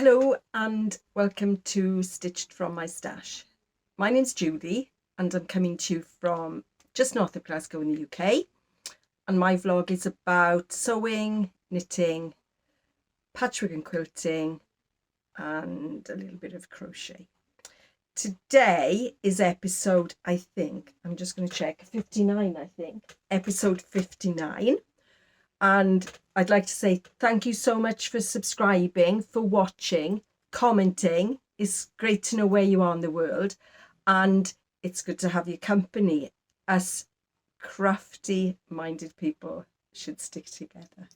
Hello and welcome to Stitched from my stash. My name's Julie and I'm coming to you from just north of Glasgow in the UK, and my vlog is about sewing, knitting, patchwork and quilting and a little bit of crochet. Today is episode, I'm just going to check, 59 episode 59. And I'd like to say thank you so much for subscribing, for watching, commenting. It's great to know where you are in the world, and it's good to have your company. Us crafty-minded people should stick together.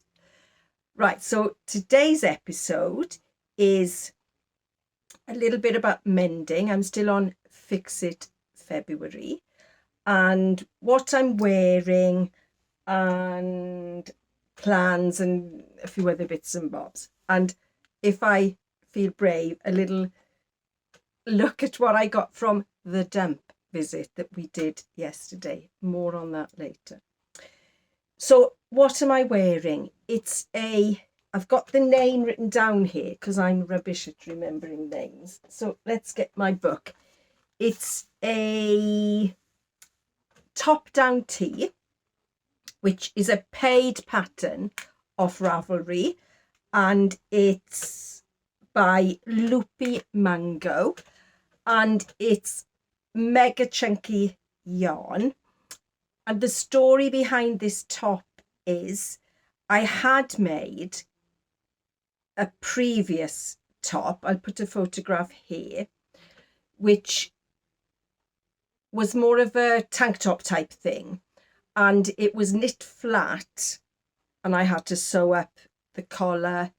Right, so today's episode is a little bit about mending. I'm still on Fix It February, and what I'm wearing and plans and a few other bits and bobs. And if I feel brave, a little look at what I got from the dump visit that we did yesterday. More on that later. So what am I wearing? I've got the name written down here because I'm rubbish at remembering names. So let's get my book. It's a top-down tee, which is a paid pattern of Ravelry, and it's by Loopy Mango, and it's mega chunky yarn. And the story behind this top is I had made a previous top, I'll put a photograph here, which was more of a tank top type thing. And it was knit flat, and I had to sew up the collar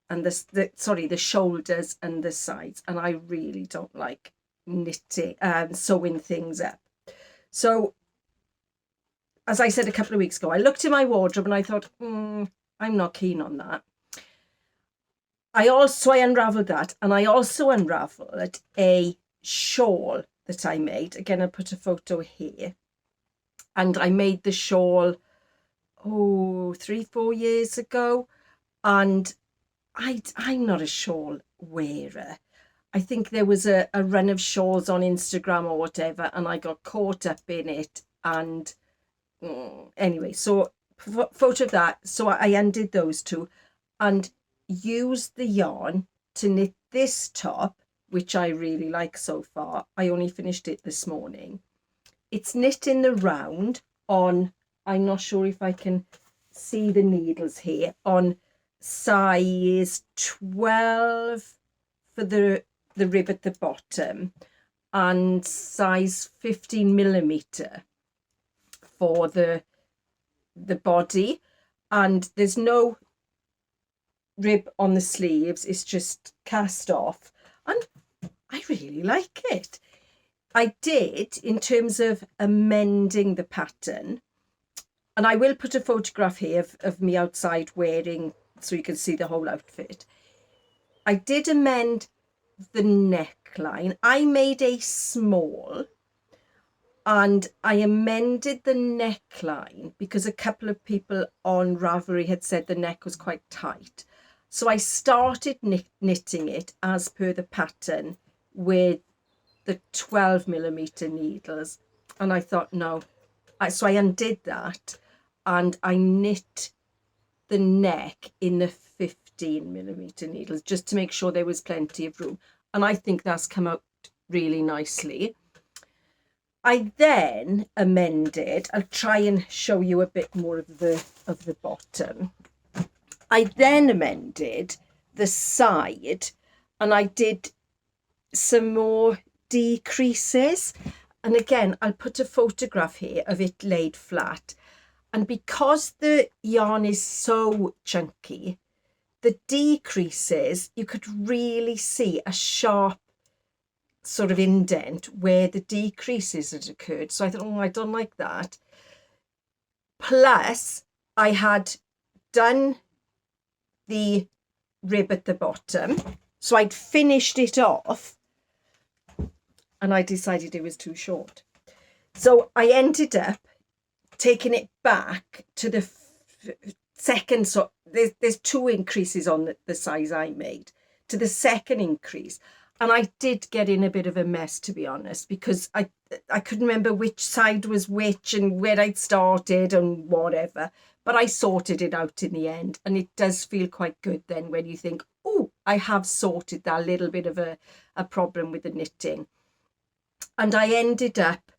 and the shoulders and the sides. And I really don't like knitting and sewing things up. So, as I said a couple of weeks ago, I looked in my wardrobe and I thought, I'm not keen on that. I unravelled that, and I also unravelled a shawl that I made. Again, I'll put a photo here. And I made the shawl 3-4 years ago, and I'm not a shawl wearer. I think there was a run of shawls on Instagram or whatever, and I got caught up in it. And anyway, so photo of that. So I undid those two and used the yarn to knit this top, which I really like so far. I only finished it this morning. It's knit in the round on, I'm not sure if I can see the needles here, on size 12 for the rib at the bottom and size 15mm for the body. And there's no rib on the sleeves, it's just cast off, and I really like it. I did, in terms of amending the pattern, and I will put a photograph here of me outside wearing, so you can see the whole outfit. I did amend the neckline. I made a small, and I amended the neckline because a couple of people on Ravelry had said the neck was quite tight. So I started knitting it as per the pattern with the 12mm needles, and I thought no, so I undid that and I knit the neck in the 15mm needles just to make sure there was plenty of room, and I think that's come out really nicely. I then amended, I'll try and show you a bit more of the bottom. I then amended the side, and I did some more decreases, and again I'll put a photograph here of it laid flat. And because the yarn is so chunky, the decreases, you could really see a sharp sort of indent where the decreases had occurred. So I thought, I don't like that. Plus I had done the rib at the bottom, so I'd finished it off, and I decided it was too short. So I ended up taking it back to the second. So there's two increases on the size I made, to the second increase. And I did get in a bit of a mess, to be honest, because I couldn't remember which side was which and where I'd started and whatever. But I sorted it out in the end. And it does feel quite good then when you think, oh, I have sorted that little bit of a problem with the knitting. And I ended up,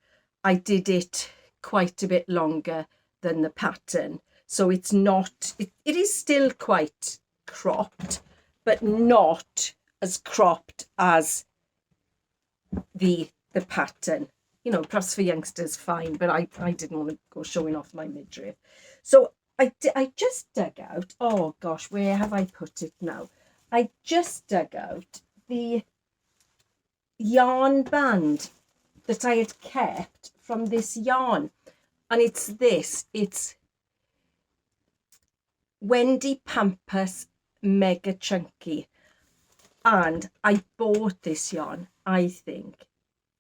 I did it quite a bit longer than the pattern. So it's not, it is still quite cropped, but not as cropped as the pattern. You know, perhaps for youngsters, fine, but I didn't want to go showing off my midriff. So I just dug out, oh gosh, where have I put it now? I just dug out the yarn band that I had kept from this yarn. And it's Wendy Pampas Mega Chunky. And I bought this yarn, I think,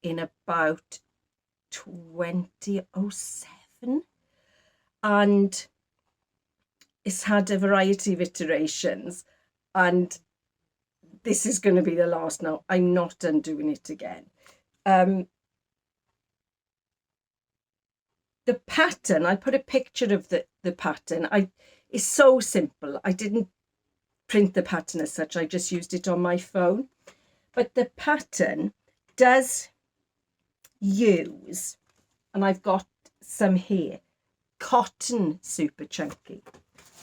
in about 2007. And it's had a variety of iterations. And this is going to be the last now. I'm not undoing it again. The pattern, I put a picture of the pattern. It's so simple. I didn't print the pattern as such. I just used it on my phone. But the pattern does use, and I've got some here, cotton super chunky.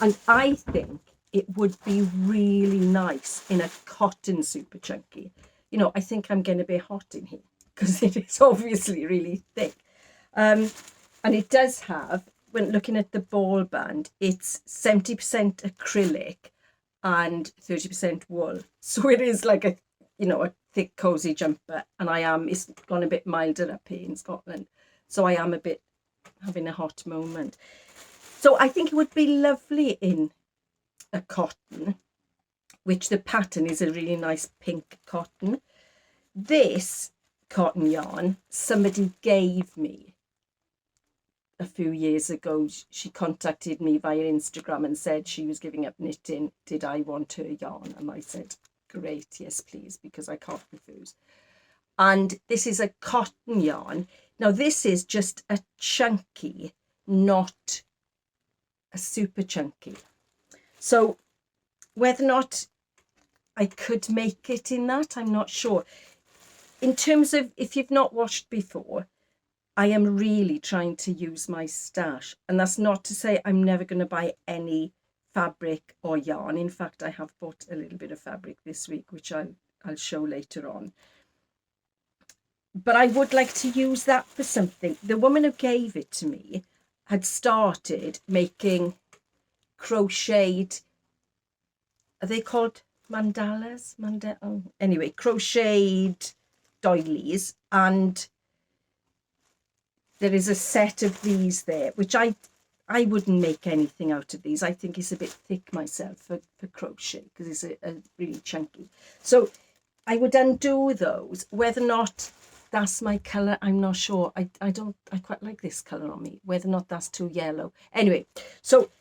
And I think it would be really nice in a cotton super chunky. You know, I think I'm getting a bit hot in here because it is obviously really thick. And it does have, when looking at the ball band, it's 70% acrylic and 30% wool. So it is like a, you know, a thick, cozy jumper. And it's gone a bit milder up here in Scotland. So I am a bit having a hot moment. So I think it would be lovely in a cotton, which the pattern is a really nice pink cotton. This cotton yarn, somebody gave me a few years ago. She contacted me via Instagram and said she was giving up knitting. Did I want her yarn? And I said, great, yes, please, because I can't refuse. And this is a cotton yarn. Now, this is just a chunky, not a super chunky. So whether or not I could make it in that, I'm not sure. In terms of, if you've not watched before, I am really trying to use my stash. And that's not to say I'm never going to buy any fabric or yarn. In fact, I have bought a little bit of fabric this week, which I'll show later on. But I would like to use that for something. The woman who gave it to me had started making crocheted, are they called mandalas? Anyway, crocheted doilies. And there is a set of these there, which I wouldn't make anything out of these. I think it's a bit thick myself for crochet because it's a really chunky. So I would undo those. Whether or not that's my colour, I'm not sure. I quite like this colour on me. Whether or not that's too yellow. Anyway, so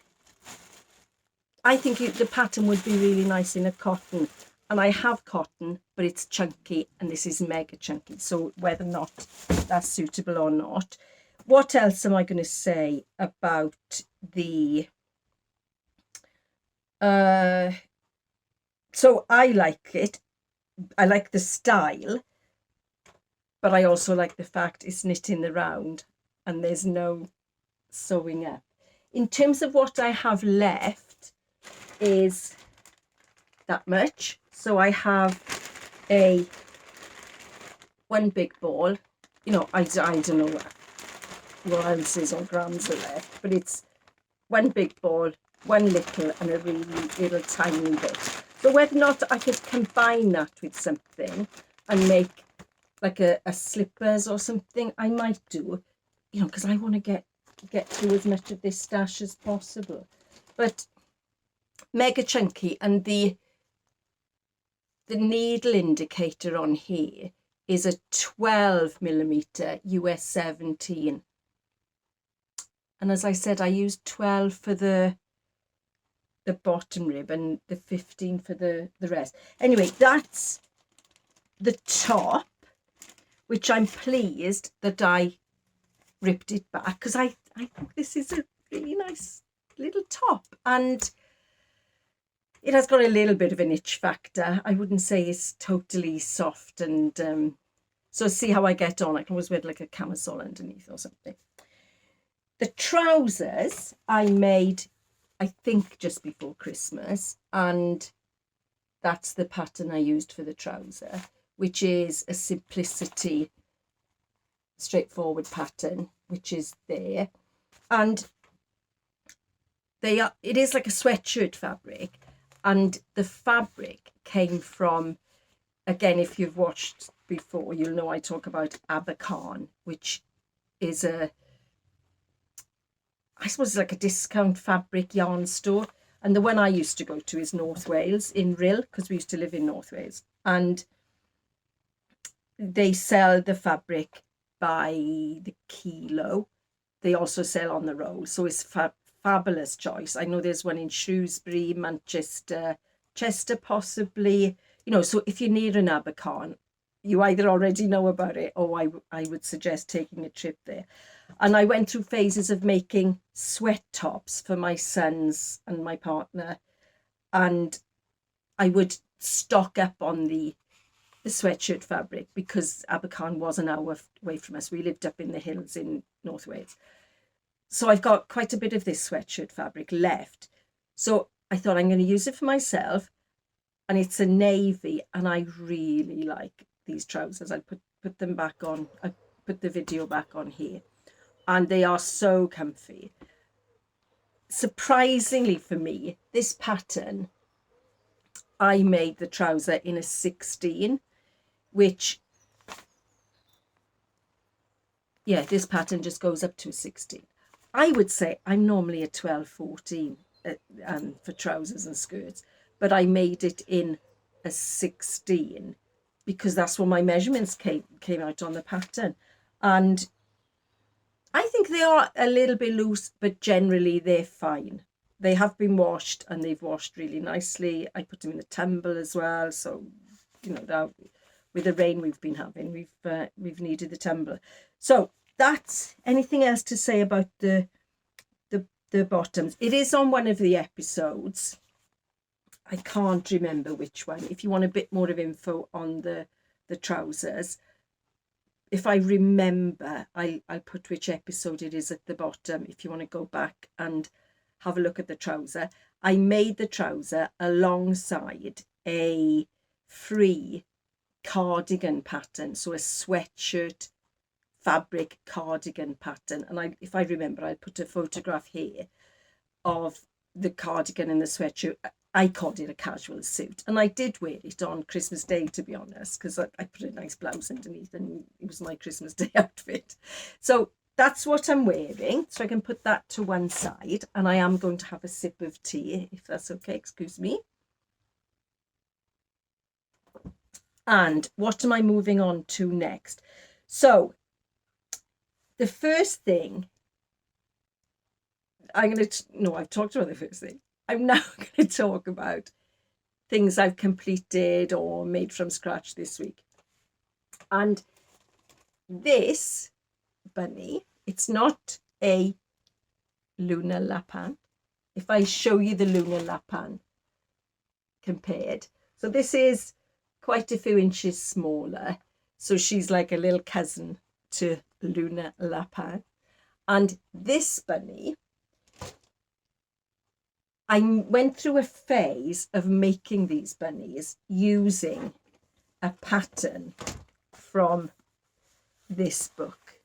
I think the pattern would be really nice in a cotton. And I have cotton, but it's chunky, and this is mega chunky. So whether or not that's suitable or not. What else am I going to say about the... So I like it. I like the style, but I also like the fact it's knit in the round and there's no sewing up. In terms of what I have left is that much. So I have one big ball. You know, I don't know what ounces or grams are left, but it's one big ball, one little, and a really little tiny bit. So whether or not I could combine that with something and make like a slippers or something, I might do, you know, because I want to get through as much of this stash as possible. But mega chunky, and the needle indicator on here is a 12mm US 17. And as I said, I used 12 for the the bottom rib and the 15 for the rest. Anyway, that's the top, which I'm pleased that I ripped it back, because I think this is a really nice little top, and it has got a little bit of an itch factor. I wouldn't say it's totally soft, and so see how I get on. I can always wear like a camisole underneath or something. The trousers I made, I think, just before Christmas, and that's the pattern I used for the trouser, which is a Simplicity straightforward pattern, which is there. And it is like a sweatshirt fabric, and the fabric came from, again, if you've watched before, you'll know I talk about Abercorn, which is I suppose like a discount fabric yarn store. And the one I used to go to is North Wales in Rhyl, because we used to live in North Wales. And they sell the fabric by the kilo. They also sell on the roll. So it's fabulous choice. I know there's one in Shrewsbury, Manchester, Chester possibly. You know, so if you're near an Abercorn, you either already know about it, or I would suggest taking a trip there. And I went through phases of making sweat tops for my sons and my partner, and I would stock up on the sweatshirt fabric, because Abercorn was an hour away from us. We lived up in the hills in North Wales. So I've got quite a bit of this sweatshirt fabric left. So I thought I'm going to use it for myself, and it's a navy, and I really like these trousers. I put them back on. I put the video back on here, and they are so comfy. Surprisingly for me, this pattern, I made the trouser in a 16, which, yeah, this pattern just goes up to a 16. I would say I'm normally a 12, 14 for trousers and skirts, but I made it in a 16 because that's what my measurements came out on the pattern. And I think they are a little bit loose, but generally they're fine. They have been washed, and they've washed really nicely. I put them in the tumble as well, so you know that with the rain we've been having, we've needed the tumble. So that's anything else to say about the bottoms. It is on one of the episodes. I can't remember which one. If you want a bit more of info on the trousers, if I remember, I'll put which episode it is at the bottom if you want to go back and have a look at the trouser. I made the trouser alongside a free cardigan pattern, so a sweatshirt fabric cardigan pattern. And if I remember, I'll put a photograph here of the cardigan and the sweatshirt. I called it a casual suit, and I did wear it on Christmas Day, to be honest, because I put a nice blouse underneath, and it was my Christmas Day outfit. So that's what I'm wearing. So I can put that to one side, and I am going to have a sip of tea, if that's okay. Excuse me. And what am I moving on to next? So the first thing I've talked about the first thing. I'm now going to talk about things I've completed or made from scratch this week. And this bunny, it's not a lunar lapin. If I show you the lunar lapin compared, so this is quite a few inches smaller. So she's like a little cousin to lunar lapin. And this bunny, I went through a phase of making these bunnies using a pattern from this book.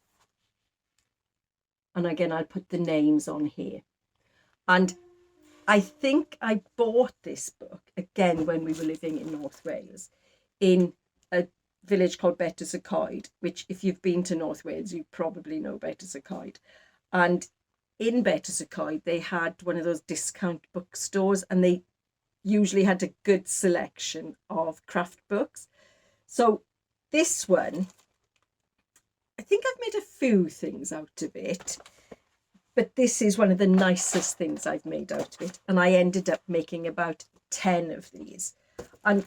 And again, I'll put the names on here. And I think I bought this book, again, when we were living in North Wales, in a village called Betws-y-Coed, which if you've been to North Wales, you probably know Betws-y-Coed. And in Betws-y-Coed, they had one of those discount bookstores, and they usually had a good selection of craft books. So this one, I think I've made a few things out of it. But this is one of the nicest things I've made out of it. And I ended up making about 10 of these. And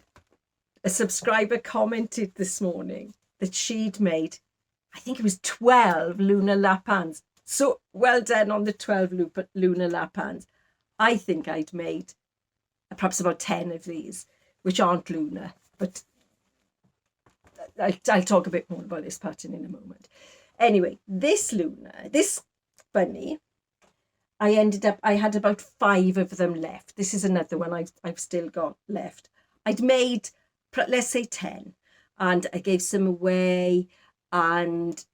a subscriber commented this morning that she'd made, I think it was 12 lunar lap hands. So well done on the 12 lunar lap hands. I think I'd made perhaps about 10 of these, which aren't lunar, but I'll talk a bit more about this pattern in a moment. Anyway, this bunny, I had about 5 of them left. This is another one I've still got left. I'd made, let's say 10, and I gave some away, and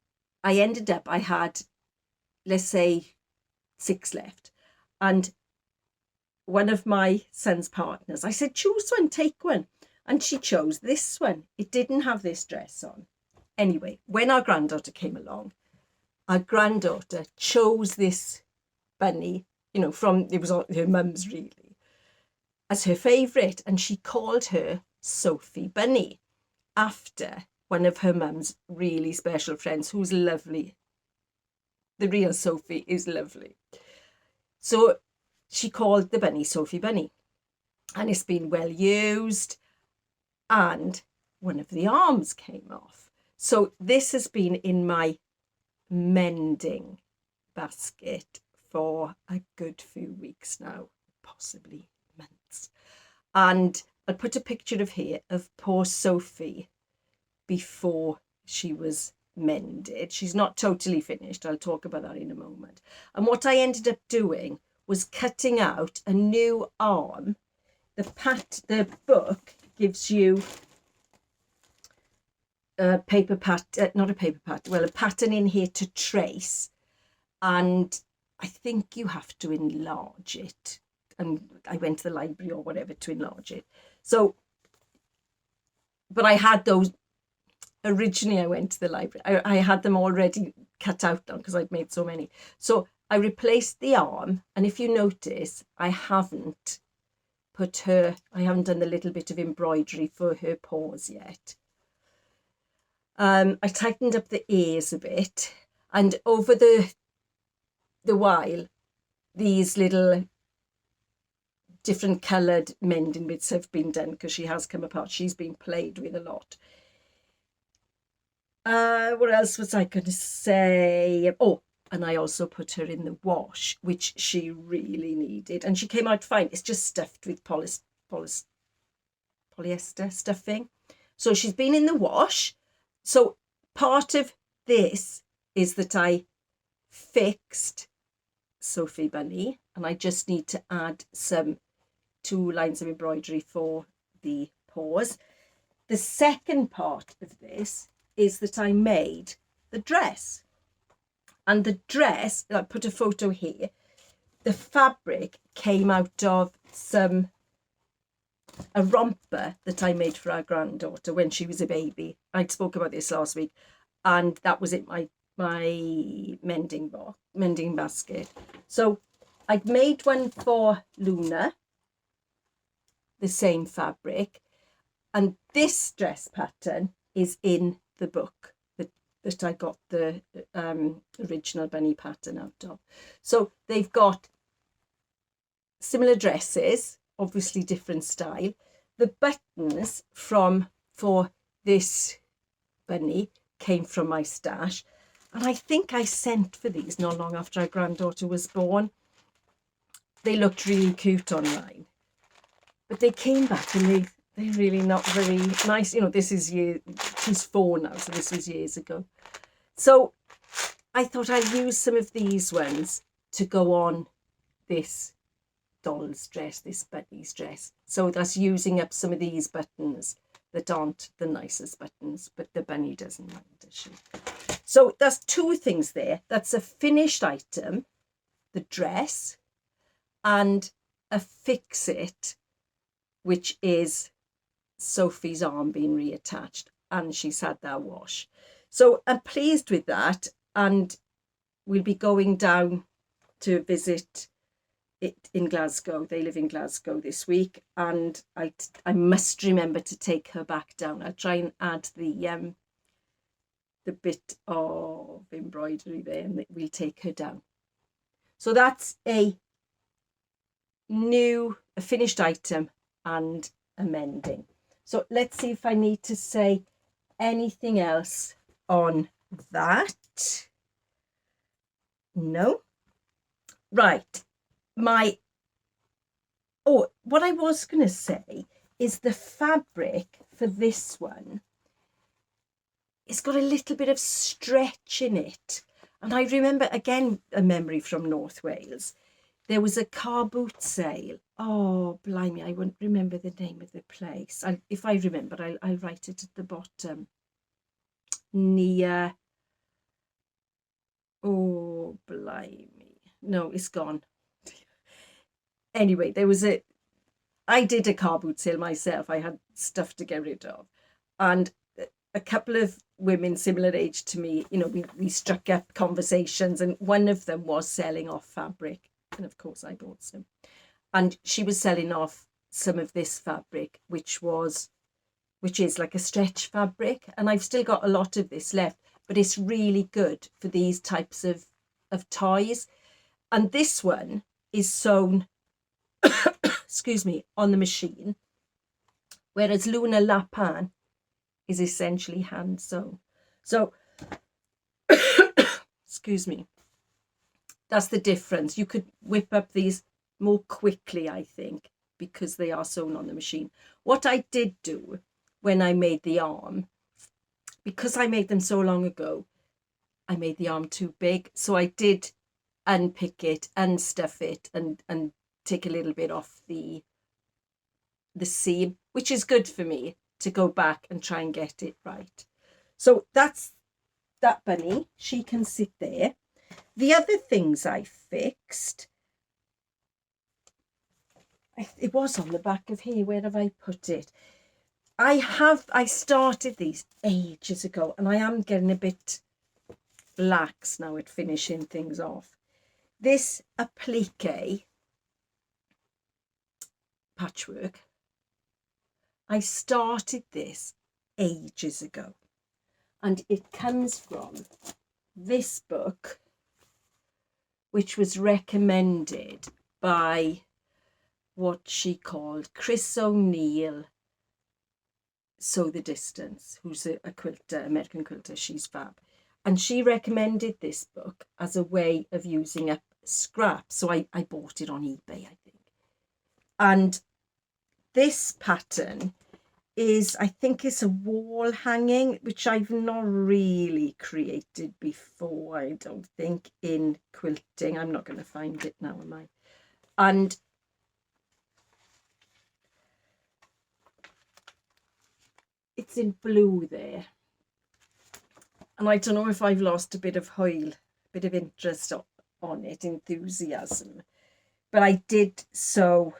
I had, let's say 6 left. And one of my son's partners, I said, choose one, take one. And she chose this one. It didn't have this dress on. Anyway, when our granddaughter came along, our granddaughter chose this bunny, it was her mum's really, as her favourite. And she called her Sophie Bunny, after one of her mum's really special friends, who's lovely. The real Sophie is lovely. So she called the bunny Sophie Bunny. And it's been well used. And one of the arms came off. So this has been in my mending basket for a good few weeks now, possibly months. And I put a picture of poor Sophie before she was mended. She's not totally finished. I'll talk about that in a moment. And what I ended up doing was cutting out a new arm. The book gives you a pattern in here to trace, and I think you have to enlarge it. And I went to the library or whatever to enlarge it. So, but I had those originally. I went to the library. I had them already cut out now because I'd made so many. So I replaced the arm, and if you notice, I haven't done the little bit of embroidery for her paws yet. I tightened up the ears a bit, and over the while, these little different coloured mending bits have been done because she has come apart. She's been played with a lot. What else was I going to say? Oh, and I also put her in the wash, which she really needed, and she came out fine. It's just stuffed with polyester stuffing. So she's been in the wash. So part of this is that I fixed Sophie Bunny, and I just need to add 2 lines of embroidery for the paws. The second part of this is that I made the dress. And the dress, I put a photo here, the fabric came out of a romper that I made for our granddaughter when she was a baby. I spoke about this last week, and that was in my mending basket. So I'd made one for Luna, the same fabric, and this dress pattern is in the book that I got the original bunny pattern out of. So they've got similar dresses, obviously different style. The buttons for this bunny came from my stash, and I think I sent for these not long after our granddaughter was born. They looked really cute online, but they came back and they're really not very nice. She's 4 now, so this was years ago. So I thought I'd use some of these ones to go on this doll's dress, this bunny's dress. So that's using up some of these buttons that aren't the nicest buttons, but the bunny doesn't mind, does she? So that's 2 things there. That's a finished item, the dress, and a fix-it, which is Sophie's arm being reattached, and she's had that wash. So I'm pleased with that, and we'll be going down to visit it in Glasgow. They live in Glasgow this week, and I must remember to take her back down. I'll try and add the bit of embroidery there, and we'll take her down. So that's a finished item and a mending. So let's see if I need to say anything else on that. No. Right. What I was going to say is the fabric for this one, it's got a little bit of stretch in it. And I remember, again, a memory from North Wales, there was a car boot sale. Oh, blimey, I won't remember the name of the place. If I remember, I'll write it at the bottom. Near, oh, blimey. No, it's gone. Anyway, I did a car boot sale myself. I had stuff to get rid of. And a couple of women similar age to me, we struck up conversations, and one of them was selling off fabric. And of course I bought some. And she was selling off some of this fabric, which is like a stretch fabric. And I've still got a lot of this left, but it's really good for these types of toys. And this one is sewn, excuse me, on the machine, whereas Luna Lapin is essentially hand sewn. So, excuse me, that's the difference. You could whip up these more quickly, I think, because they are sewn on the machine. What I did do when I made the arm, because I made them so long ago, I made the arm too big. So I did unpick it, unstuff it, and take a little bit off the seam, which is good for me to go back and try and get it right. So that's that bunny. She can sit there. The other things I fixed, it was on the back of here. Where have I put it? I started these ages ago, and I am getting a bit lax now at finishing things off. This applique patchwork, I started this ages ago, and it comes from this book, which was recommended by what she called Chris O'Neill, Sew the Distance, who's a quilter, American quilter. She's fab. And she recommended this book as a way of using up scraps. So I bought it on eBay, I think. And this pattern is, I think it's a wall hanging, which I've not really created before, I don't think, in quilting. I'm not going to find it now, am I? And it's in blue there. And I don't know if I've lost a bit of interest on it, enthusiasm. But I did sew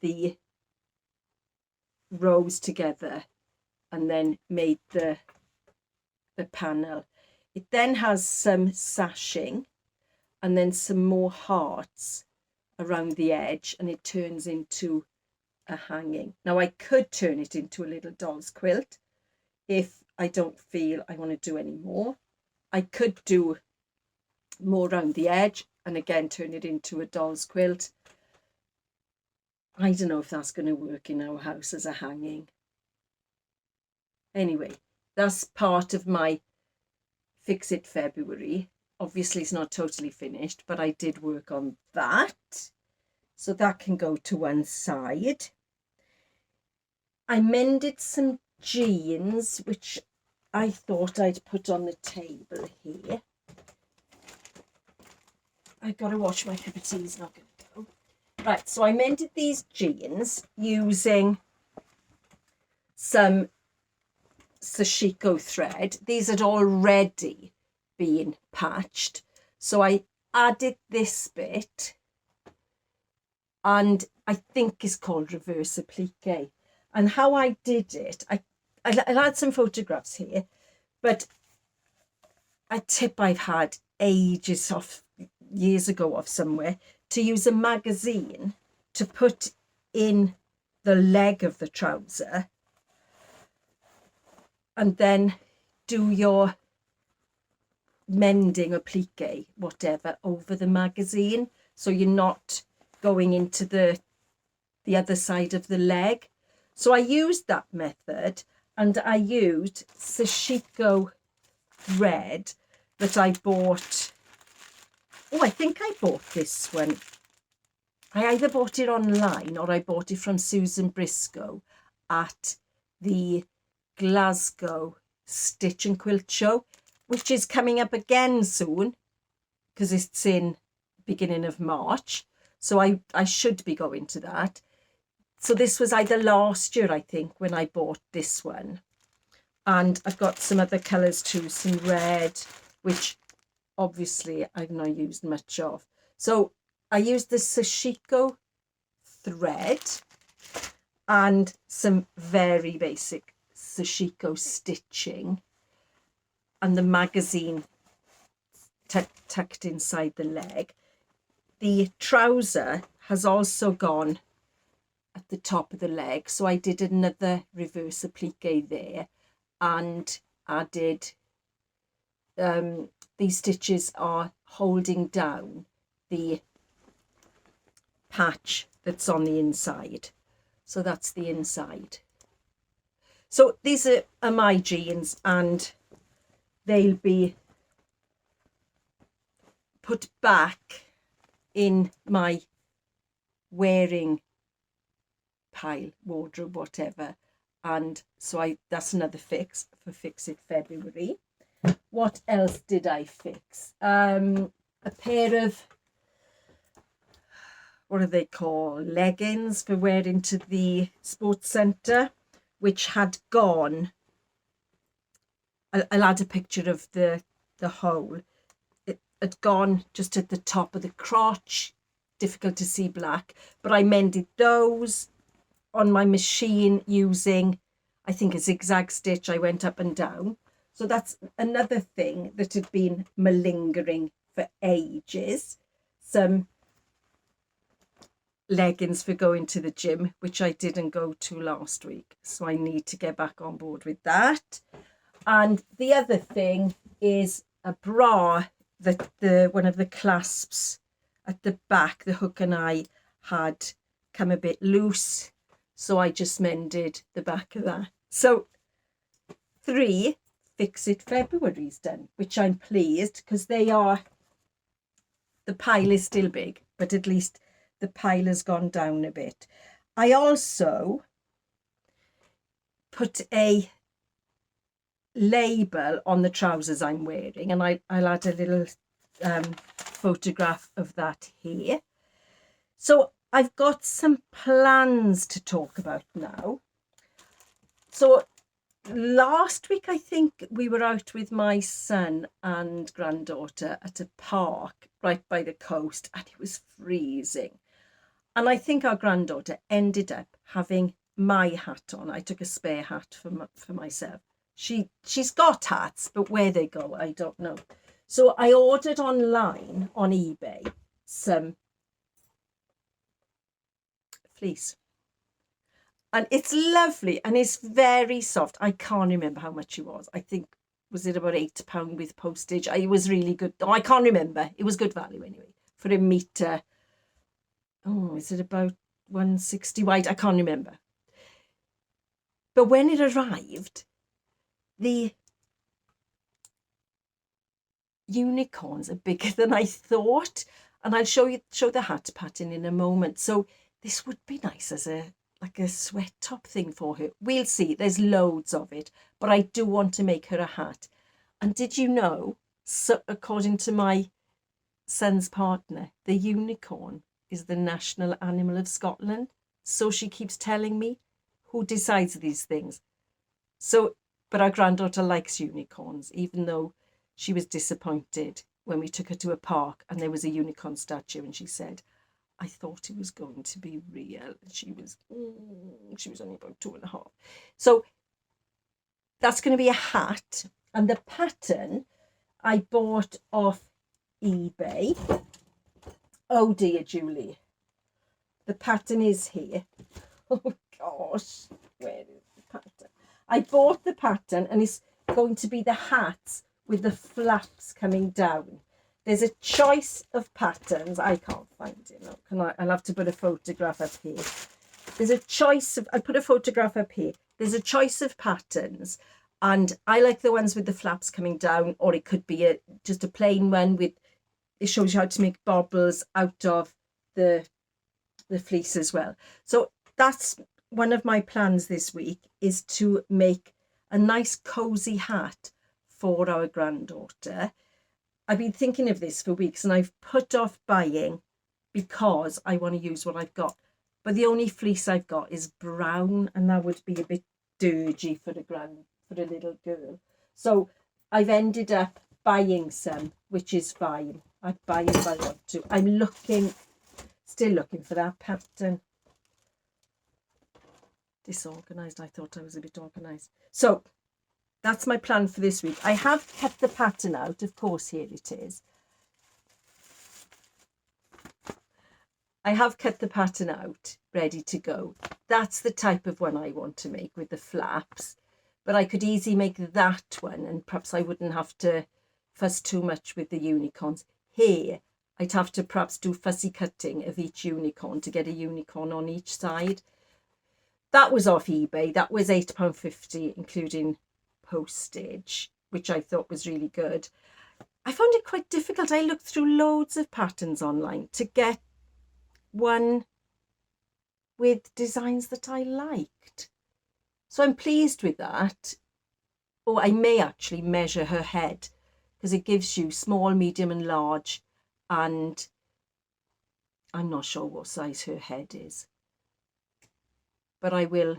the rows together and then made the panel. It then has some sashing and then some more hearts around the edge, and it turns into a hanging. Now I could turn it into a little doll's quilt if I don't feel I want to do any more. I could do more around the edge and again turn it into a doll's quilt. I don't know if that's going to work in our house as a hanging. Anyway, that's part of my Fix It February. Obviously it's not totally finished, but I did work on that. So that can go to one side. I mended some jeans, which I thought I'd put on the table here. I've got to wash my cup of tea, it's not going to go. Right, so I mended these jeans using some sashiko thread. These had already been patched. So I added this bit, and I think it's called reverse applique. And how I did it, I'll add some photographs here, but a tip I've had ages of, years ago of somewhere, to use a magazine to put in the leg of the trouser and then do your mending or plique, whatever, over the magazine, so you're not going into the other side of the leg. So I used that method, and I used Sashiko thread that I bought. Oh, I think I bought this one. I either bought it online or I bought it from Susan Briscoe at the Glasgow Stitch and Quilt Show, which is coming up again soon because it's in beginning of March. So I should be going to that. So this was either last year, I think, when I bought this one. And I've got some other colours too, some red, which obviously I've not used much of. So I used the Sashiko thread and some very basic Sashiko stitching, and the magazine tucked inside the leg. The trouser has also gone at the top of the leg, so I did another reverse applique there and added these stitches are holding down the patch that's on the inside. So that's the inside. So these are my jeans, and they'll be put back in my wearing pile, wardrobe, whatever. And so that's another fix for Fix It February. What else did I fix? A pair of, what do they call, leggings for wearing to the sports centre, which had gone. I'll add a picture of the hole. It had gone just at the top of the crotch, difficult to see black, but I mended those on my machine using, I think, a zigzag stitch. I went up and down. So that's another thing that had been malingering for ages. Some leggings for going to the gym, which I didn't go to last week. So I need to get back on board with that. And the other thing is a bra that one of the clasps at the back, the hook and eye, had come a bit loose. So I just mended the back of that. So 3 Fix It February's done, which I'm pleased, because the pile is still big, but at least the pile has gone down a bit. I also put a label on the trousers I'm wearing, and I'll add a little photograph of that here. So I've got some plans to talk about now. So last week, I think we were out with my son and granddaughter at a park right by the coast, and it was freezing. And I think our granddaughter ended up having my hat on. I took a spare hat for myself. She's got hats, but where they go, I don't know. So I ordered online on eBay some fleece. And it's lovely, and it's very soft. I can't remember how much it was. I think, was it about £8 with postage? It was really good. Oh, I can't remember. It was good value anyway. For a metre, oh, is it about 160 wide? I can't remember. But when it arrived, the unicorns are bigger than I thought. And I'll show the hat pattern in a moment. So this would be nice as like a sweat top thing for her. We'll see. There's loads of it, but I do want to make her a hat. And did you know, so according to my son's partner, the unicorn is the national animal of Scotland. So she keeps telling me, who decides these things? So, but our granddaughter likes unicorns, even though she was disappointed when we took her to a park and there was a unicorn statue, and she said, I thought it was going to be real. She was only about 2.5. So that's going to be a hat. And the pattern I bought off eBay. Oh dear, Julie. The pattern is here. Oh gosh, where is the pattern? I bought the pattern, and it's going to be the hats with the flaps coming down. There's a choice of patterns. I can't find it. No, can I? I'll have to put a photograph up here. There's a choice of, I put a photograph up here. There's a choice of patterns, and I like the ones with the flaps coming down, or it could be just a plain one with, it shows you how to make bobbles out of the fleece as well. So that's one of my plans this week, is to make a nice cozy hat for our granddaughter. I've been thinking of this for weeks, and I've put off buying because I want to use what I've got. But the only fleece I've got is brown, and that would be a bit dirgy for a little girl. So I've ended up buying some, which is fine. I'd buy if I want to. I'm still looking for that pattern. Disorganized. I thought I was a bit organized. So that's my plan for this week. I have kept the pattern out. Of course, here it is. I have cut the pattern out, ready to go. That's the type of one I want to make with the flaps. But I could easily make that one, and perhaps I wouldn't have to fuss too much with the unicorns. Here, I'd have to perhaps do fussy cutting of each unicorn to get a unicorn on each side. That was off eBay. That was £8.50, including postage, which I thought was really good. I found it quite difficult. I looked through loads of patterns online to get one with designs that I liked. So I'm pleased with that. Oh, I may actually measure her head, because it gives you small, medium and large, and I'm not sure what size her head is. But I will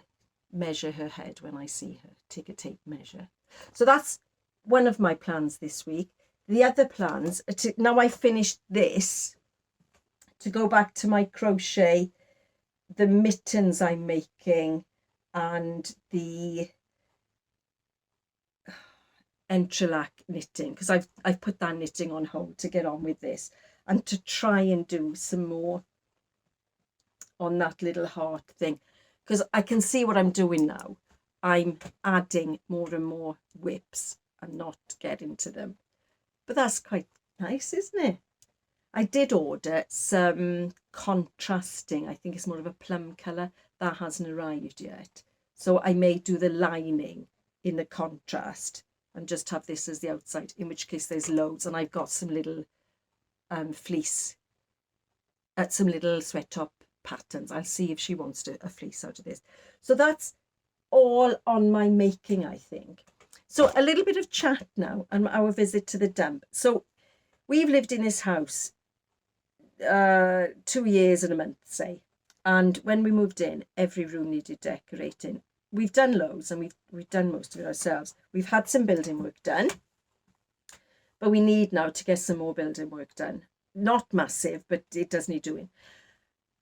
measure her head when I see her, take a tape measure. So that's one of my plans this week. The other plans are to, now I've finished this, to go back to my crochet, the mittens I'm making, and the entrelac knitting, because I've put that knitting on hold to get on with this, and to try and do some more on that little heart thing, because I can see what I'm doing now. I'm adding more and more whips and not getting to them, but that's quite nice, isn't it? I did order some contrasting, I think it's more of a plum colour, that hasn't arrived yet. So I may do the lining in the contrast and just have this as the outside, in which case there's loads. And I've got some little fleece, some little sweat top patterns. I'll see if she wants a fleece out of this. So that's all on my making, I think. So a little bit of chat now and our visit to the dump. So we've lived in this house 2 years and a month, say, and when we moved in, every room needed decorating. We've done loads, and we've done most of it ourselves. We've had some building work done, but we need now to get some more building work done. Not massive, but it does need doing.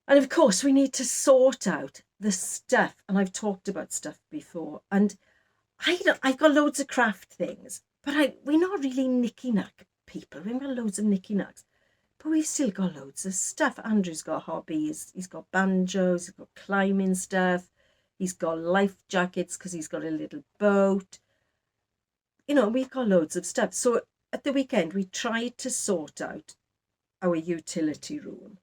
And of course, we need to sort out the stuff, and I've talked about stuff before, and I've got loads of craft things, but we're not really knicky-knack people. We've got loads of knicky-knacks. But we've still got loads of stuff. Andrew's got hobbies. He's got banjos, he's got climbing stuff, he's got life jackets because he's got a little boat. You know, we've got loads of stuff. So at the weekend, we tried to sort out our utility room.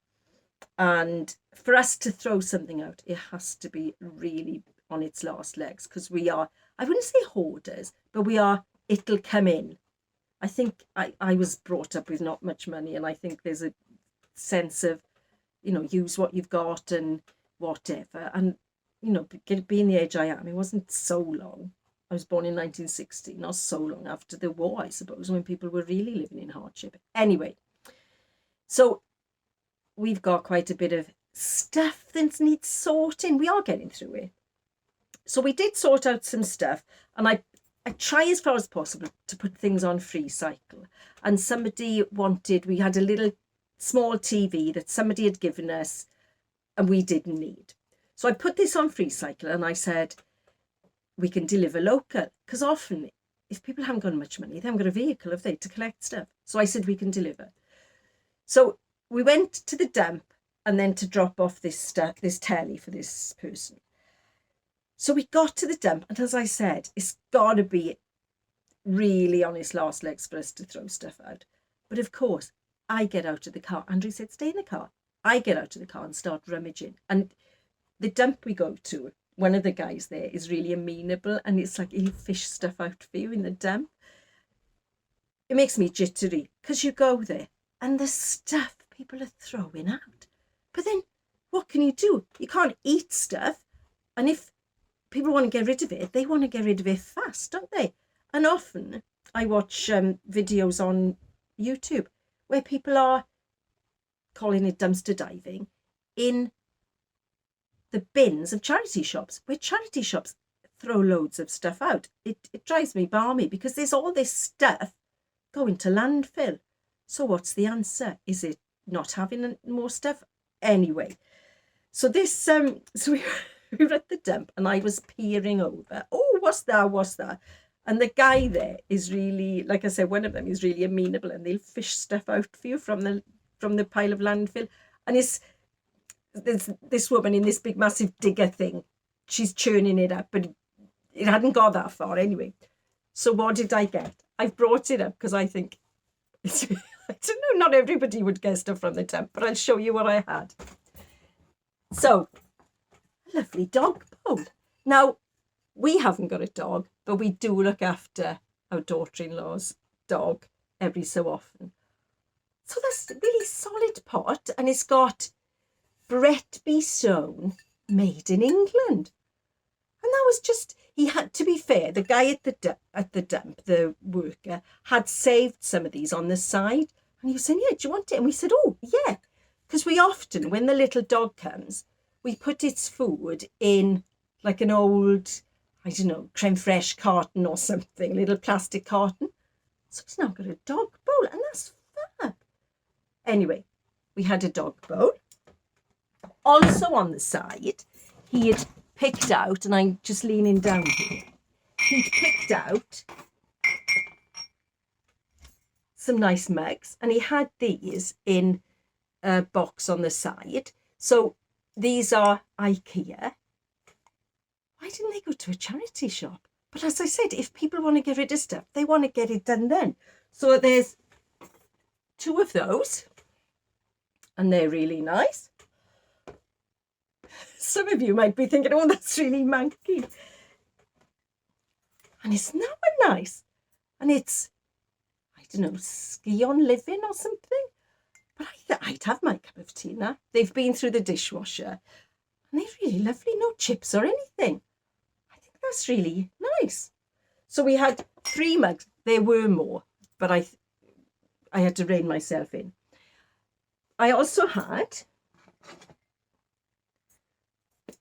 And for us to throw something out, it has to be really on its last legs, because we are, I wouldn't say hoarders, but we are, it'll come in. I think I was brought up with not much money, and I think there's a sense of, you know, use what you've got and whatever. And, you know, being the age I am, it wasn't so long. I was born in 1960, not so long after the war, I suppose, when people were really living in hardship. Anyway, so we've got quite a bit of stuff that needs sorting. We are getting through it. So we did sort out some stuff, and I try as far as possible to put things on free cycle. And somebody wanted, we had a little small TV that somebody had given us and we didn't need. So I put this on free cycle, and I said, we can deliver local, because often if people haven't got much money, they haven't got a vehicle, have they, to collect stuff. So I said, we can deliver. So we went to the dump and then to drop off this telly for this person. So we got to the dump, and as I said, it's got to be really on his last legs for us to throw stuff out. But of course, I get out of the car. Andrew said, stay in the car. I get out of the car and start rummaging. And the dump we go to, one of the guys there is really amenable, and it's like he'll fish stuff out for you in the dump. It makes me jittery because you go there and the stuff people are throwing out. But then what can you do? You can't eat stuff. And if people want to get rid of it, they want to get rid of it fast, don't they? And often I watch videos on YouTube where people are calling it dumpster diving in the bins of charity shops, where charity shops throw loads of stuff out. It drives me balmy because there's all this stuff going to landfill. So what's the answer? Is it not having more stuff? Anyway, so this so we were at the dump and I was peering over. Oh, what's that? And the guy there is really, like I said, one of them is really amenable, and they'll fish stuff out for you from the pile of landfill. And there's this woman in this big massive digger thing. She's churning it up, but it hadn't got that far anyway. So what did I get? I've brought it up because I think I don't know, not everybody would get stuff from the dump, but I'll show you what I had. So, a lovely dog bowl. Now, we haven't got a dog, but we do look after our daughter-in-law's dog every so often. So that's a really solid pot, and it's got Bretby stone made in England. And that was just, he had, to be fair, the guy at the dump, the worker, had saved some of these on the side. And he was saying, yeah, do you want it? And we said, oh, yeah. Because we often, when the little dog comes, we put its food in like an old, I don't know, creme fraiche carton or something, a little plastic carton. So it's now got a dog bowl, and that's fab. Anyway, we had a dog bowl. Also on the side, he had picked out, and I'm just leaning down here, he'd picked out some nice mugs, and he had these in a box on the side. So these are IKEA. Why didn't they go to a charity shop? But as I said, if people want to get rid of stuff, they want to get it done then. So there's 2 of those, and they're really nice. Some of you might be thinking, oh, that's really manky. And it's not nice. And it's, I don't know, ski on living or something. But I'd have my cup of tea now. They've been through the dishwasher. And they're really lovely, no chips or anything. I think that's really nice. So we had 3 mugs. There were more, but I had to rein myself in. I also had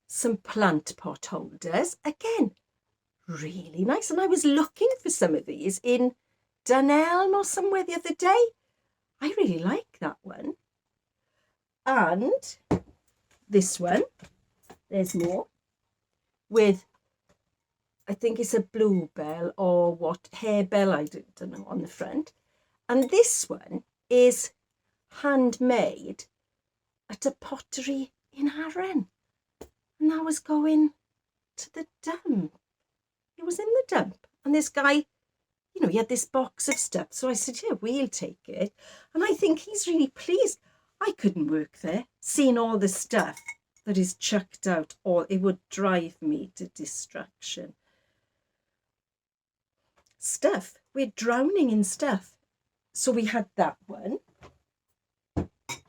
some plant pot holders. Again, really nice. And I was looking for some of these in Dunelm or somewhere the other day. I really like that one. And this one, there's more, with, I think it's a bluebell or what, harebell, I don't know, on the front. And this one is handmade at a pottery in Arran. And I was going to the dump. It was in the dump. And this guy, you know, he had this box of stuff. So I said, yeah, we'll take it. And I think he's really pleased. I couldn't work there, seeing all the stuff that is chucked out. Or it would drive me to distraction. Stuff. We're drowning in stuff. So we had that one.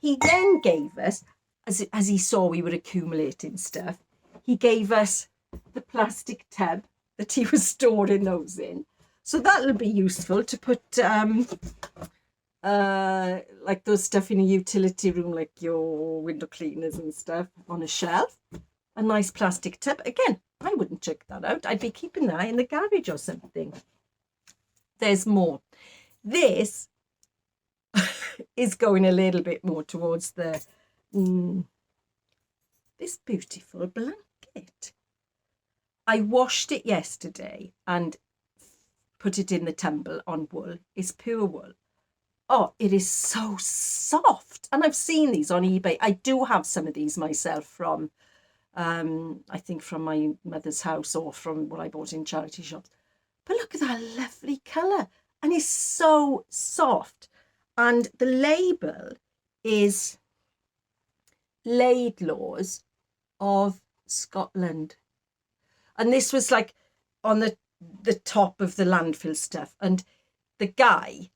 He then gave us, as he saw we were accumulating stuff, he gave us the plastic tub that he was storing those in. So that'll be useful to put like those stuff in a utility room, like your window cleaners and stuff, on a shelf. A nice plastic tub. Again, I wouldn't check that out. I'd be keeping that in the garage or something. There's more. This is going a little bit more towards the this beautiful blanket. I washed it yesterday and put it in the tumble on wool. It's pure wool. Oh, it is so soft. And I've seen these on eBay. I do have some of these myself from, I think from my mother's house or from what I bought in charity shops. But look at that lovely colour. And it's so soft. And the label is Laidlaws of Scotland. And this was like on the top of the landfill stuff. And the guy,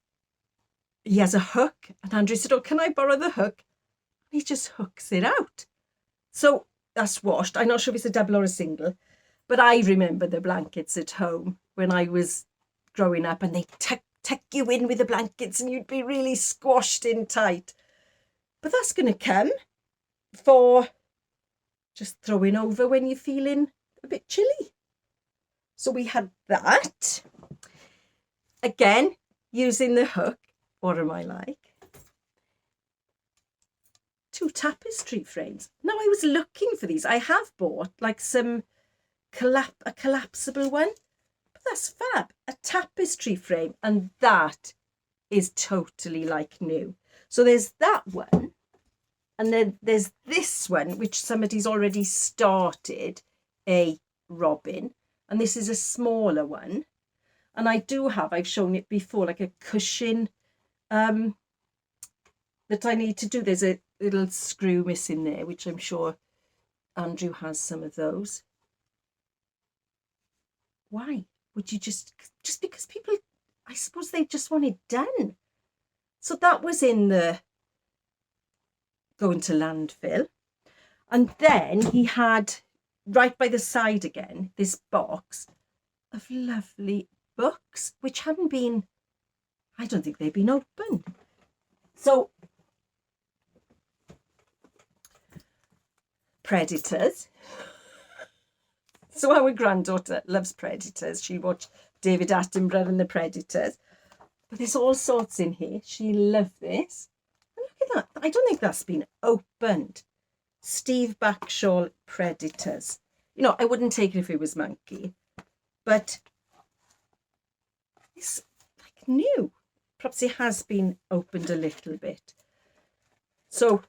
he has a hook. And Andrew said, oh, can I borrow the hook? And he just hooks it out. So that's washed. I'm not sure if it's a double or a single. But I remember the blankets at home when I was growing up, and they tuck you in with the blankets and you'd be really squashed in tight. But that's going to come for just throwing over when you're feeling a bit chilly. So we had that. Again, using the hook. What am I like? 2 tapestry frames. Now I was looking for these. I have bought like a collapsible one. But that's fab. A tapestry frame. And that is totally like new. So there's that one. And then there's this one, which somebody's already started, a robin. And this is a smaller one. And I do have, I've shown it before, like a cushion that I need to do. There's a little screw missing there, which I'm sure Andrew has some of those. Why would you just because people, I suppose they just want it done. So that was in the going to landfill. And then he had right by the side again this box of lovely books which hadn't been, I don't think they've been opened. So Predators. So our granddaughter loves Predators. She watched David Attenborough and the Predators. But there's all sorts in here. She loved this. And look at that. I don't think that's been opened. Steve Backshall Predators. You know, I wouldn't take it if it was monkey. But it's like new. Perhaps it has been opened a little bit. So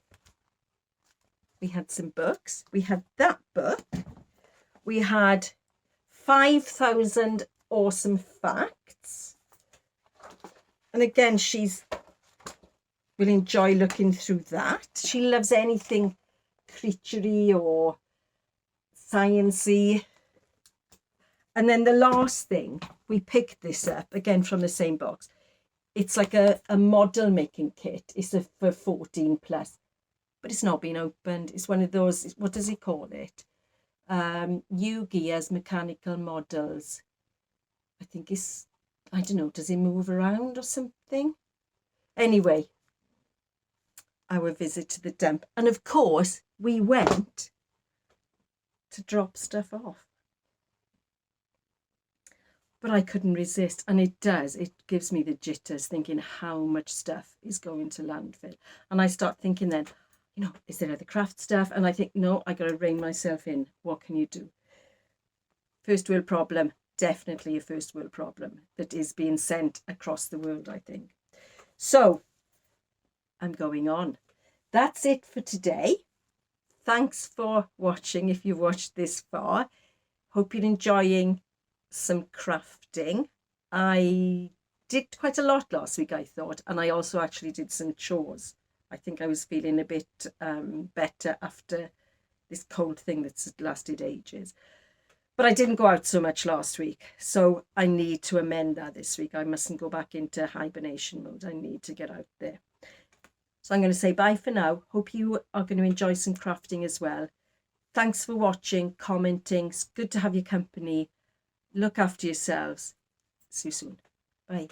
we had some books. We had that book. We had 5,000 awesome facts. And again, will enjoy looking through that. She loves anything creaturey or sciencey. And then the last thing, we picked this up again from the same box. It's like a model making kit. It's for 14 plus, but it's not been opened. It's one of those, what does he call it? Yugi as mechanical models. I think it's, I don't know, does it move around or something? Anyway, our visit to the dump. And of course, we went to drop stuff off. But I couldn't resist. And it does. It gives me the jitters thinking how much stuff is going to landfill. And I start thinking then, you know, is there other craft stuff? And I think, no, I got to rein myself in. What can you do? First world problem. Definitely a first world problem that is being sent across the world, I think. So I'm going on. That's it for today. Thanks for watching if you've watched this far. Hope you're enjoying some crafting. I did quite a lot last week, I thought, and I also actually did some chores. I think I was feeling a bit better after this cold thing that's lasted ages. But I didn't go out so much last week, so I need to amend that this week. I mustn't go back into hibernation mode. I need to get out there. So I'm going to say bye for now. Hope you are going to enjoy some crafting as well. Thanks for watching, commenting. It's good to have your company. Look after yourselves. See you soon. Bye.